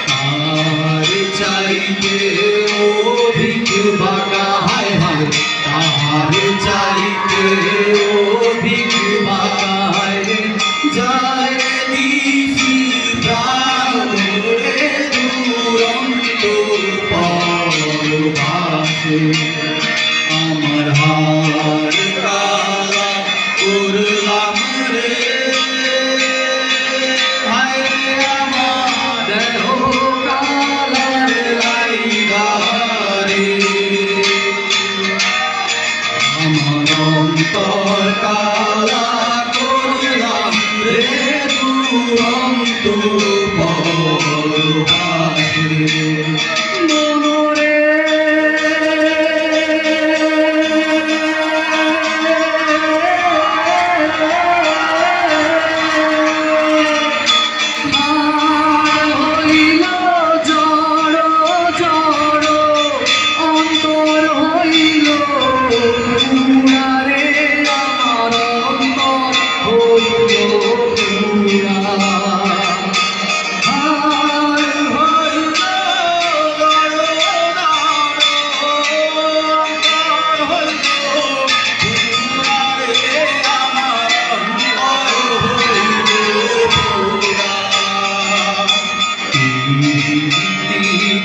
তার চাইতে অধিক বাঁকা হায় হায়, তাহার চাইতে অধিক বাঁকা হায় রে, যায় দিশি প্রাণ রে দুরন্ত পরবাসে। আমার হার কালা করলাম রে, হায় রে আমার দেহ কালার লাইগারে। আমার অন্তর কালা করলাম রে দুরন্ত পরবাসে।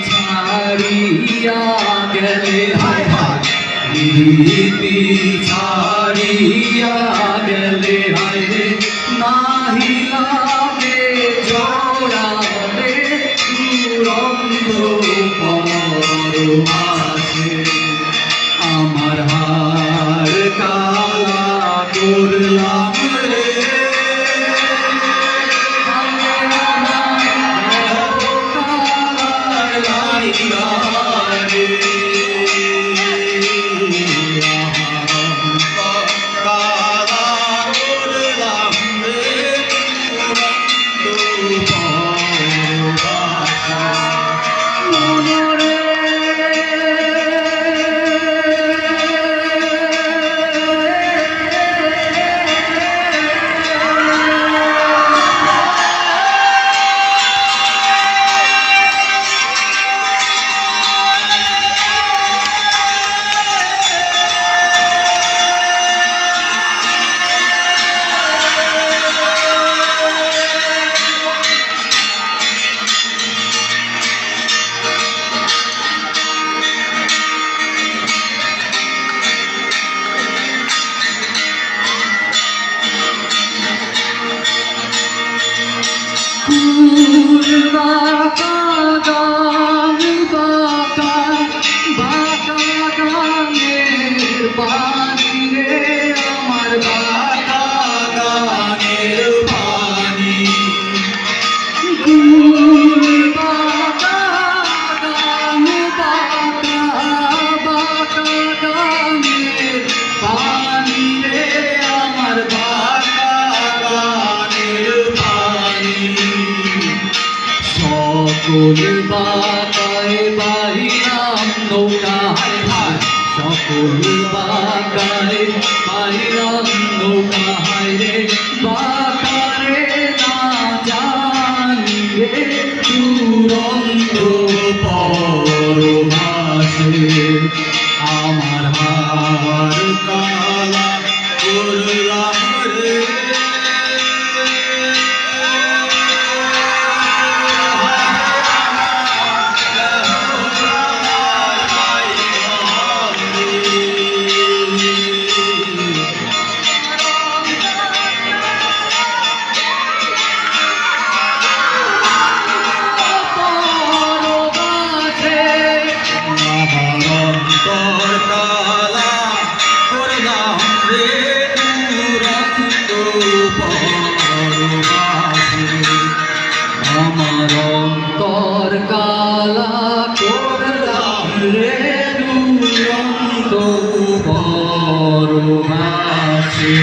ছাড়িয়া গেলে হায় হায়, রীতি ছাড়িয়া গেলে হায় রে, নাহি লাগে জোড়া রে দুরন্ত পরবাসে। আমার হার কালা করলাম রে, বাঁকা গান বাঁকা বাঁকা গানের পানি রে, আমার বাঁকা গানের পানি। বাঁকা গান বাঁকা বাঁকা গানের পানি রে, আমার বাঁকা গানের পানি। সকল বাঁকায় বাইরাম নৌকা হায় হায়, সকল বাঁকায় বাইরাম নৌকা হায় রে, বাঁকারে না জানি রে দুরন্ত পরবাসে। আমার হার কালা করলাম রে, আমার অন্তর কালা করলাম রে দুরন্ত পরবাসে।